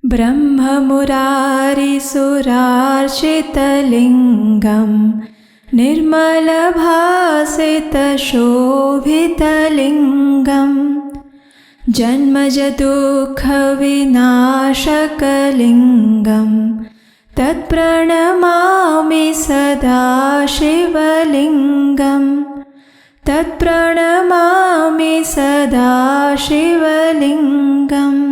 ब्रह्ममुरारिसुरार्चितलिङ्गं निर्मलभासितशोभितलिङ्गं जन्मजदुःखविनाशकलिङ्गं तत्प्रणमामि सदा शिवलिङ्गं तत्प्रणमामि सदा शिवलिङ्गम्।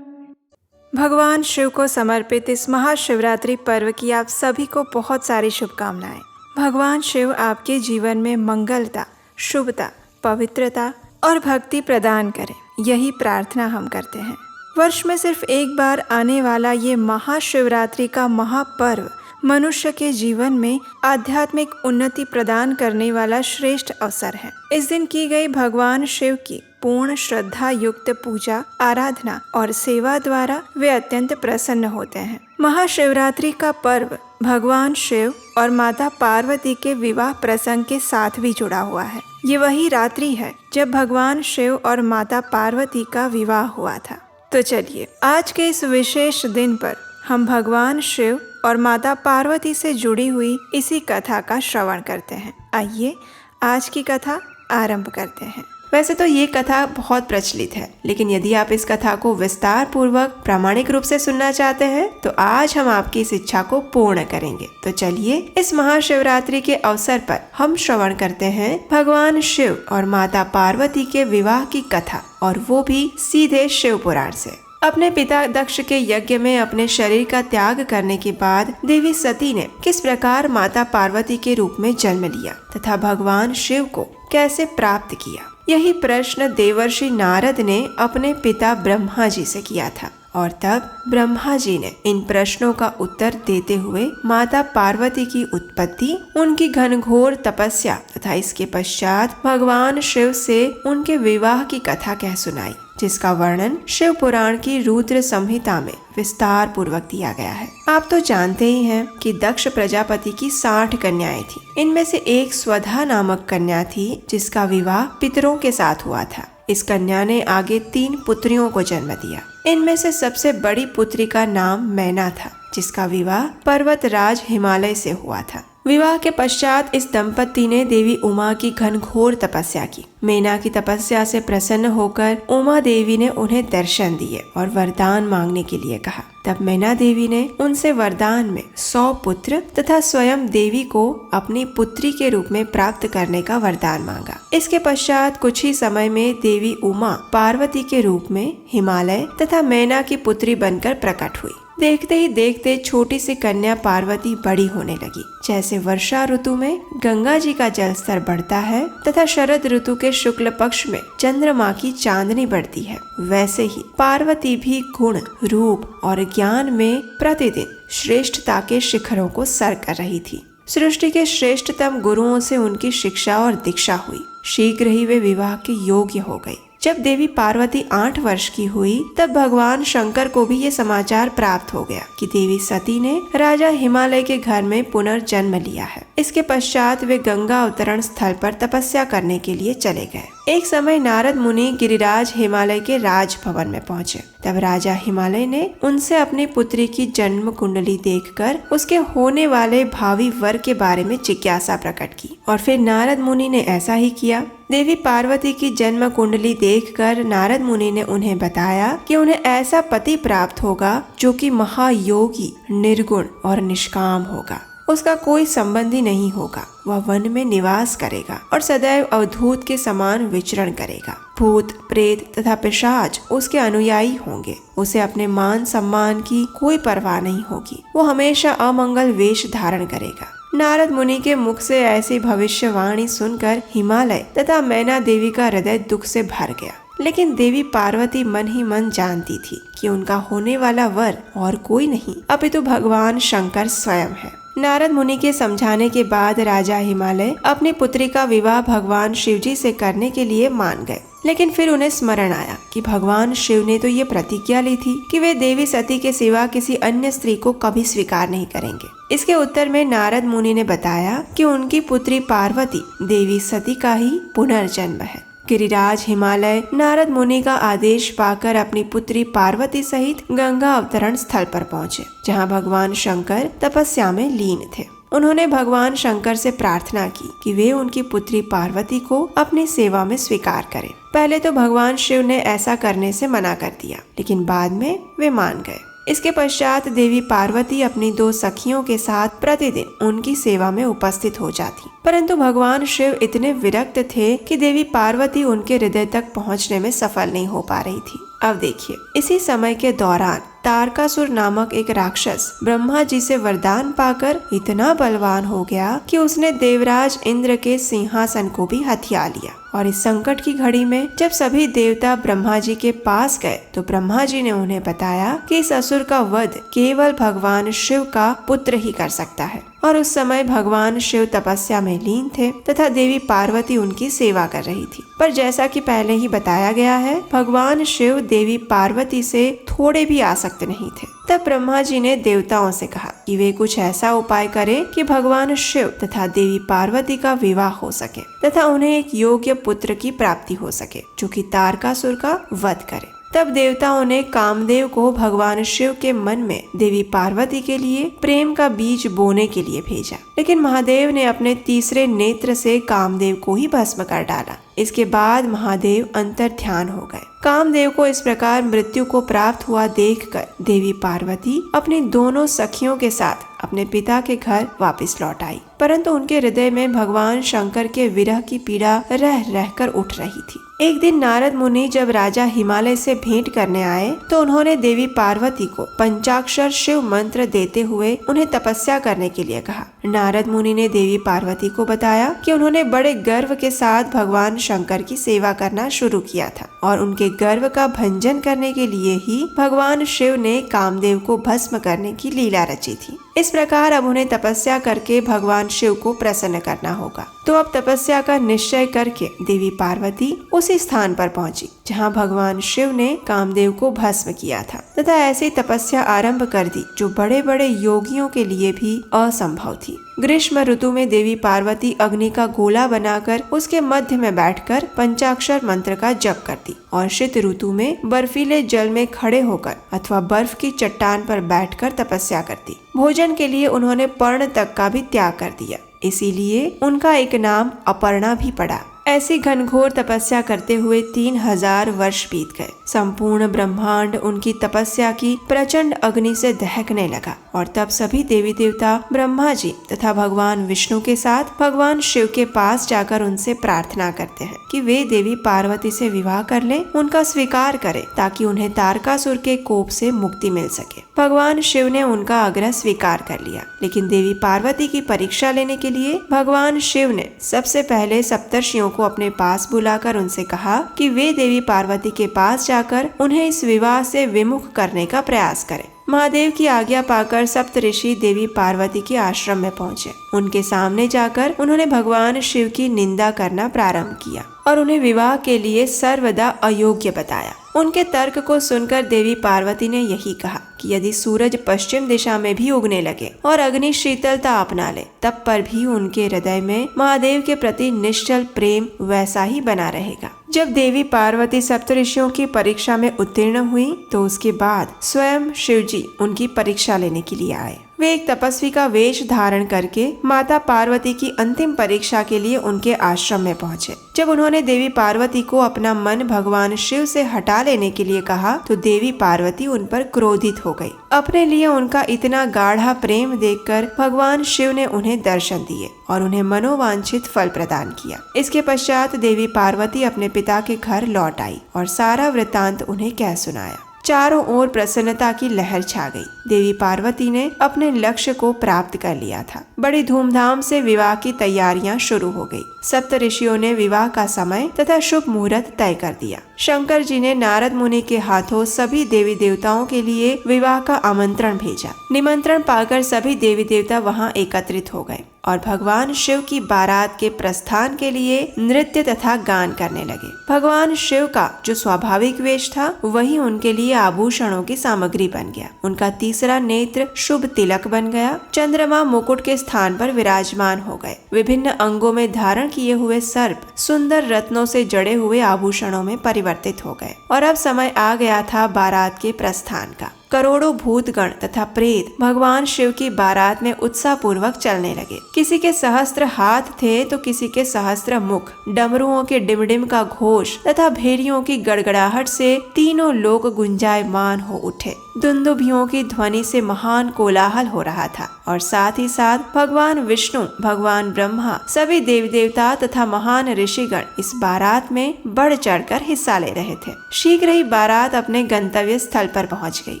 भगवान शिव को समर्पित इस महाशिवरात्रि पर्व की आप सभी को बहुत सारी शुभकामनाएं। भगवान शिव आपके जीवन में मंगलता, शुभता, पवित्रता और भक्ति प्रदान करें, यही प्रार्थना हम करते हैं। वर्ष में सिर्फ एक बार आने वाला ये महाशिवरात्रि का महापर्व मनुष्य के जीवन में आध्यात्मिक उन्नति प्रदान करने वाला श्रेष्ठ अवसर है। इस दिन की गई भगवान शिव की पूर्ण श्रद्धा युक्त पूजा, आराधना और सेवा द्वारा वे अत्यंत प्रसन्न होते हैं। महाशिवरात्रि का पर्व भगवान शिव और माता पार्वती के विवाह प्रसंग के साथ भी जुड़ा हुआ है। ये वही रात्रि है जब भगवान शिव और माता पार्वती का विवाह हुआ था। तो चलिए आज के इस विशेष दिन पर हम भगवान शिव और माता पार्वती से जुड़ी हुई इसी कथा का श्रवण करते हैं। आइए आज की कथा आरंभ करते हैं। वैसे तो ये कथा बहुत प्रचलित है, लेकिन यदि आप इस कथा को विस्तार पूर्वक प्रामाणिक रूप से सुनना चाहते हैं तो आज हम आपकी इस इच्छा को पूर्ण करेंगे। तो चलिए इस महाशिवरात्रि के अवसर पर हम श्रवण करते हैं भगवान शिव और माता पार्वती के विवाह की कथा, और वो भी सीधे शिव पुराण से। अपने पिता दक्ष के यज्ञ में अपने शरीर का त्याग करने के बाद देवी सती ने किस प्रकार माता पार्वती के रूप में जन्म लिया तथा भगवान शिव को कैसे प्राप्त किया, यही प्रश्न देवर्षि नारद ने अपने पिता ब्रह्मा जी से किया था। और तब ब्रह्मा जी ने इन प्रश्नों का उत्तर देते हुए माता पार्वती की उत्पत्ति, उनकी घनघोर तपस्या तथा इसके पश्चात भगवान शिव से उनके विवाह की कथा कह सुनाई, जिसका वर्णन शिव पुराण की रुद्र संहिता में विस्तार पूर्वक दिया गया है। आप तो जानते ही हैं कि दक्ष प्रजापति की 60 कन्याएं थी। इनमें से एक स्वधा नामक कन्या थी जिसका विवाह पितरों के साथ हुआ था। इस कन्या ने आगे 3 पुत्रियों को जन्म दिया। इनमें से सबसे बड़ी पुत्री का नाम मैना था, जिसका विवाह पर्वतराज हिमालय से हुआ था। विवाह के पश्चात इस दंपति ने देवी उमा की घनघोर तपस्या की। मैना की तपस्या से प्रसन्न होकर उमा देवी ने उन्हें दर्शन दिए और वरदान मांगने के लिए कहा। तब मैना देवी ने उनसे वरदान में 100 पुत्र तथा स्वयं देवी को अपनी पुत्री के रूप में प्राप्त करने का वरदान मांगा। इसके पश्चात कुछ ही समय में देवी उमा पार्वती के रूप में हिमालय तथा मैना की पुत्री बनकर प्रकट हुई। देखते ही देखते छोटी सी कन्या पार्वती बड़ी होने लगी। जैसे वर्षा ऋतु में गंगा जी का जल स्तर बढ़ता है तथा शरद ऋतु के शुक्ल पक्ष में चंद्रमा की चांदनी बढ़ती है, वैसे ही पार्वती भी गुण, रूप और ज्ञान में प्रतिदिन श्रेष्ठता के शिखरों को सर कर रही थी। सृष्टि के श्रेष्ठतम गुरुओं से उनकी शिक्षा और दीक्षा हुई। शीघ्र ही वे विवाह के योग्य हो गई। जब देवी पार्वती 8 वर्ष की हुई तब भगवान शंकर को भी ये समाचार प्राप्त हो गया कि देवी सती ने राजा हिमालय के घर में पुनर्जन्म लिया है। इसके पश्चात वे गंगा अवतरण स्थल पर तपस्या करने के लिए चले गए। एक समय नारद मुनि गिरिराज हिमालय के राजभवन में पहुँचे। तब राजा हिमालय ने उनसे अपनी पुत्री की जन्म कुंडली देखकर उसके होने वाले भावी वर के बारे में जिज्ञासा प्रकट की, और फिर नारद मुनि ने ऐसा ही किया। देवी पार्वती की जन्म कुंडली देखकर नारद मुनि ने उन्हें बताया कि उन्हें ऐसा पति प्राप्त होगा जो कि महायोगी, निर्गुण और निष्काम होगा। उसका कोई संबंधी नहीं होगा। वह वन में निवास करेगा और सदैव अवधूत के समान विचरण करेगा। भूत, प्रेत तथा पिशाच उसके अनुयायी होंगे। उसे अपने मान सम्मान की कोई परवाह नहीं होगी। वो हमेशा अमंगल वेश धारण करेगा। नारद मुनि के मुख से ऐसी भविष्यवाणी सुनकर हिमालय तथा मैना देवी का हृदय दुख से भर गया। लेकिन देवी पार्वती मन ही मन जानती थी कि उनका होने वाला वर और कोई नहीं अपितु भगवान शंकर स्वयं है। नारद मुनि के समझाने के बाद राजा हिमालय अपनी पुत्री का विवाह भगवान शिवजी से करने के लिए मान गए। लेकिन फिर उन्हें स्मरण आया कि भगवान शिव ने तो ये प्रतिज्ञा ली थी कि वे देवी सती के सिवा किसी अन्य स्त्री को कभी स्वीकार नहीं करेंगे। इसके उत्तर में नारद मुनि ने बताया कि उनकी पुत्री पार्वती देवी सती का ही पुनर्जन्म है। गिरिराज हिमालय नारद मुनि का आदेश पाकर अपनी पुत्री पार्वती सहित गंगा अवतरण स्थल पर पहुँचे, जहाँ भगवान शंकर तपस्या में लीन थे। उन्होंने भगवान शंकर से प्रार्थना की कि वे उनकी पुत्री पार्वती को अपनी सेवा में स्वीकार करें। पहले तो भगवान शिव ने ऐसा करने से मना कर दिया, लेकिन बाद में वे मान गए। इसके पश्चात देवी पार्वती अपनी 2 सखियों के साथ प्रतिदिन उनकी सेवा में उपस्थित हो जाती, परंतु भगवान शिव इतने विरक्त थे कि देवी पार्वती उनके हृदय तक पहुंचने में सफल नहीं हो पा रही थी। अब देखिए, इसी समय के दौरान तारकासुर नामक एक राक्षस ब्रह्मा जी से वरदान पाकर इतना बलवान हो गया कि उसने देवराज इंद्र के सिंहासन को भी हथिया लिया। और इस संकट की घड़ी में जब सभी देवता ब्रह्मा जी के पास गए तो ब्रह्मा जी ने उन्हें बताया कि इस असुर का वध केवल भगवान शिव का पुत्र ही कर सकता है। और उस समय भगवान शिव तपस्या में लीन थे तथा देवी पार्वती उनकी सेवा कर रही थी। पर जैसा कि पहले ही बताया गया है, भगवान शिव देवी पार्वती से थोड़े भी आसक्त नहीं थे। तब ब्रह्मा जी ने देवताओं से कहा कि वे कुछ ऐसा उपाय करें कि भगवान शिव तथा देवी पार्वती का विवाह हो सके तथा उन्हें एक योग्य पुत्र की प्राप्ति हो सके, जो कि तारकासुर का वध करे। तब देवताओं ने कामदेव को भगवान शिव के मन में देवी पार्वती के लिए प्रेम का बीज बोने के लिए भेजा, लेकिन महादेव ने अपने तीसरे नेत्र से कामदेव को ही भस्म कर डाला। इसके बाद महादेव अंतर ध्यान हो गए। कामदेव को इस प्रकार मृत्यु को प्राप्त हुआ देखकर देवी पार्वती अपनी दोनों सखियों के साथ अपने पिता के घर वापस लौट आई, परंतु उनके हृदय में भगवान शंकर के विरह की पीड़ा रह रहकर उठ रही थी। एक दिन नारद मुनि जब राजा हिमालय से भेंट करने आए तो उन्होंने देवी पार्वती को पंचाक्षर शिव मंत्र देते हुए उन्हें तपस्या करने के लिए कहा। नारद मुनि ने देवी पार्वती को बताया कि उन्होंने बड़े गर्व के साथ भगवान शंकर की सेवा करना शुरू किया था और उनके गर्व का भंजन करने के लिए ही भगवान शिव ने कामदेव को भस्म करने की लीला रची थी। इस प्रकार अब उन्हें तपस्या करके भगवान शिव को प्रसन्न करना होगा। तो अब तपस्या का निश्चय करके देवी पार्वती उसी स्थान पर पहुंची जहां भगवान शिव ने कामदेव को भस्म किया था तथा ऐसी तपस्या आरंभ कर दी जो बड़े बड़े योगियों के लिए भी असंभव थी। ग्रीष्म ऋतु में देवी पार्वती अग्नि का गोला बनाकर उसके मध्य में बैठकर पंचाक्षर मंत्र का जप करती और शीत ऋतु में बर्फीले जल में खड़े होकर अथवा बर्फ की चट्टान पर बैठकर तपस्या करती। भोजन के लिए उन्होंने पर्ण तक का भी त्याग कर दिया, इसीलिए उनका एक नाम अपर्णा भी पड़ा। ऐसी घनघोर तपस्या करते हुए 3000 वर्ष बीत गए। संपूर्ण ब्रह्मांड उनकी तपस्या की प्रचंड अग्नि से दहकने लगा और तब सभी देवी देवता ब्रह्मा जी तथा भगवान विष्णु के साथ भगवान शिव के पास जाकर उनसे प्रार्थना करते हैं कि वे देवी पार्वती से विवाह कर लें, उनका स्वीकार करें ताकि उन्हें तारकासुर के कोप से मुक्ति मिल सके। भगवान शिव ने उनका आग्रह स्वीकार कर लिया, लेकिन देवी पार्वती की परीक्षा लेने के लिए भगवान शिव ने सबसे पहले सप्तर्षियों को अपने पास बुलाकर उनसे कहा कि वे देवी पार्वती के पास जाकर उन्हें इस विवाह से विमुख करने का प्रयास करें। महादेव की आज्ञा पाकर सप्तऋषि देवी पार्वती के आश्रम में पहुँचे। उनके सामने जाकर उन्होंने भगवान शिव की निंदा करना प्रारंभ किया और उन्हें विवाह के लिए सर्वदा अयोग्य बताया। उनके तर्क को सुनकर देवी पार्वती ने यही कहा कि यदि सूरज पश्चिम दिशा में भी उगने लगे और अग्नि शीतलता अपना ले, तब पर भी उनके हृदय में महादेव के प्रति निश्चल प्रेम वैसा ही बना रहेगा। जब देवी पार्वती सप्तऋषियों की परीक्षा में उत्तीर्ण हुई तो उसके बाद स्वयं शिवजी उनकी परीक्षा लेने के लिए आए। वे एक तपस्वी का वेश धारण करके माता पार्वती की अंतिम परीक्षा के लिए उनके आश्रम में पहुँचे। जब उन्होंने देवी पार्वती को अपना मन भगवान शिव से हटा लेने के लिए कहा तो देवी पार्वती उन पर क्रोधित हो गई। अपने लिए उनका इतना गाढ़ा प्रेम देखकर भगवान शिव ने उन्हें दर्शन दिए और उन्हें मनोवांछित फल प्रदान किया। इसके पश्चात देवी पार्वती अपने पिता के घर लौट आई और सारा वृतांत उन्हें कह सुनाया। चारों ओर प्रसन्नता की लहर छा गई। देवी पार्वती ने अपने लक्ष्य को प्राप्त कर लिया था। बड़ी धूमधाम से विवाह की तैयारियां शुरू हो गई। सप्तऋषियों ने विवाह का समय तथा शुभ मुहूर्त तय कर दिया। शंकर जी ने नारद मुनि के हाथों सभी देवी देवताओं के लिए विवाह का आमंत्रण भेजा। निमंत्रण पाकर सभी देवी देवता वहां एकत्रित हो गए। और भगवान शिव की बारात के प्रस्थान के लिए नृत्य तथा गान करने लगे। भगवान शिव का जो स्वाभाविक वेश था वही उनके लिए आभूषणों की सामग्री बन गया। उनका तीसरा नेत्र शुभ तिलक बन गया। चंद्रमा मुकुट के स्थान पर विराजमान हो गए। विभिन्न अंगों में धारण किए हुए सर्प सुंदर रत्नों से जड़े हुए आभूषणों में परिवर्तित हो गए। और अब समय आ गया था बारात के प्रस्थान का। करोड़ों भूतगण तथा प्रेत भगवान शिव की बारात में उत्साह पूर्वक चलने लगे। किसी के सहस्त्र हाथ थे तो किसी के सहस्त्र मुख। डमरुओं के डिमडिम का घोष तथा भेड़ियों की गड़गड़ाहट से तीनों लोग गुंजायमान हो उठे। दुंदुभियों की ध्वनि से महान कोलाहल हो रहा था और साथ ही साथ भगवान विष्णु, भगवान ब्रह्मा, सभी देवी देवता तथा महान ऋषिगण इस बारात में बढ़ चढ़कर हिस्सा ले रहे थे। शीघ्र ही बारात अपने गंतव्य स्थल पर पहुंच गई।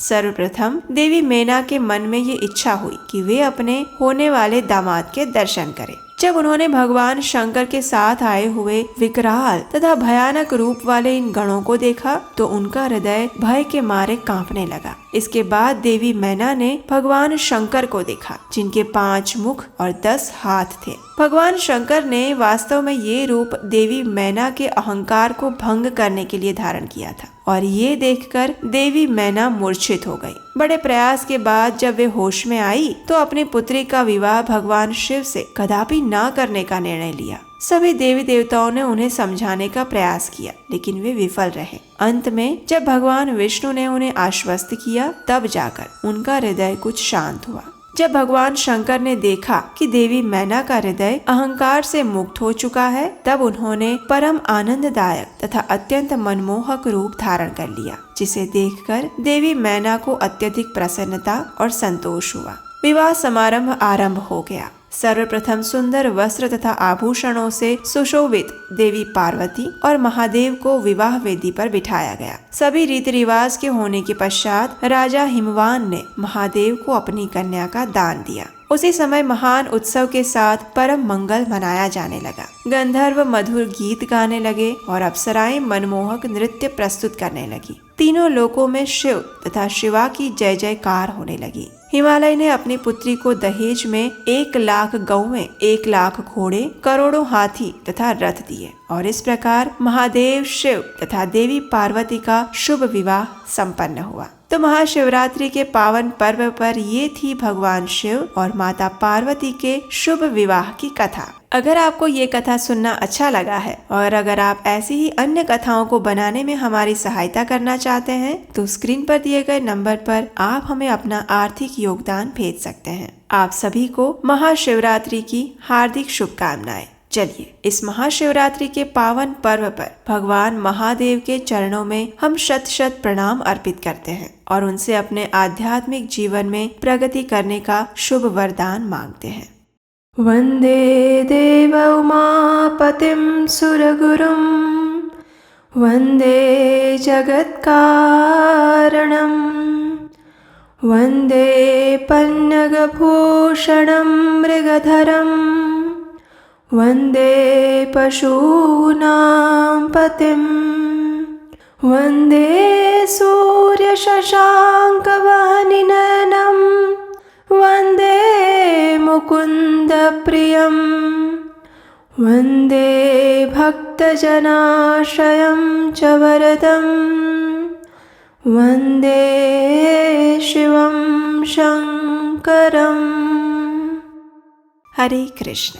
सर्वप्रथम देवी मैना के मन में ये इच्छा हुई कि वे अपने होने वाले दामाद के दर्शन करें। जब उन्होंने भगवान शंकर के साथ आए हुए विकराल तथा भयानक रूप वाले इन गणों को देखा तो उनका हृदय भय के मारे कांपने लगा। इसके बाद देवी मैना ने भगवान शंकर को देखा जिनके 5 मुख और 10 हाथ थे। भगवान शंकर ने वास्तव में ये रूप देवी मैना के अहंकार को भंग करने के लिए धारण किया था और ये देखकर देवी मैना मूर्छित हो गई। बड़े प्रयास के बाद जब वे होश में आई तो अपनी पुत्री का विवाह भगवान शिव से कदापि ना करने का निर्णय लिया। सभी देवी देवताओं ने उन्हें समझाने का प्रयास किया लेकिन वे विफल रहे। अंत में जब भगवान विष्णु ने उन्हें आश्वस्त किया तब जाकर उनका हृदय कुछ शांत हुआ। जब भगवान शंकर ने देखा कि देवी मैना का हृदय अहंकार से मुक्त हो चुका है तब उन्होंने परम आनंददायक तथा अत्यंत मनमोहक रूप धारण कर लिया, जिसे देखकर देवी मैना को अत्यधिक प्रसन्नता और संतोष हुआ। विवाह समारंभ आरंभ हो गया। सर्वप्रथम सुंदर वस्त्र तथा आभूषणों से सुशोभित देवी पार्वती और महादेव को विवाह वेदी पर बिठाया गया। सभी रीति रिवाज के होने के पश्चात राजा हिमवान ने महादेव को अपनी कन्या का दान दिया। उसी समय महान उत्सव के साथ परम मंगल मनाया जाने लगा। गंधर्व मधुर गीत गाने लगे और अप्सराएं मनमोहक नृत्य प्रस्तुत करने लगी। तीनों लोकों में शिव तथा शिवा की जय जयकार होने लगी। हिमालय ने अपनी पुत्री को दहेज में 1 लाख गौवें, 1 लाख घोड़े, करोड़ों हाथी तथा रथ दिए और इस प्रकार महादेव शिव तथा देवी पार्वती का शुभ विवाह संपन्न हुआ। तो महाशिवरात्रि के पावन पर्व पर ये थी भगवान शिव और माता पार्वती के शुभ विवाह की कथा। अगर आपको ये कथा सुनना अच्छा लगा है और अगर आप ऐसी ही अन्य कथाओं को बनाने में हमारी सहायता करना चाहते हैं तो स्क्रीन पर दिए गए नंबर पर आप हमें अपना आर्थिक योगदान भेज सकते हैं। आप सभी को महाशिवरात्रि की हार्दिक शुभकामनाएं। चलिए इस महाशिवरात्रि के पावन पर्व पर भगवान महादेव के चरणों में हम शत शत प्रणाम अर्पित करते हैं और उनसे अपने आध्यात्मिक जीवन में प्रगति करने का शुभ वरदान मांगते हैं। वंदे देव उमापतिं सुरगुरुं वंदे जगत्कारणं वंदे पन्नगभूषणं मृगधरं वंदे पशूनां पतिं वंदे सूर्यशशाङ्कवाहनिनयनं वंदे मुकुन्दप्रियं वंदे भक्तजनाश्रयं च वरदं वंदे शिवं शङ्करम्। हरे कृष्ण।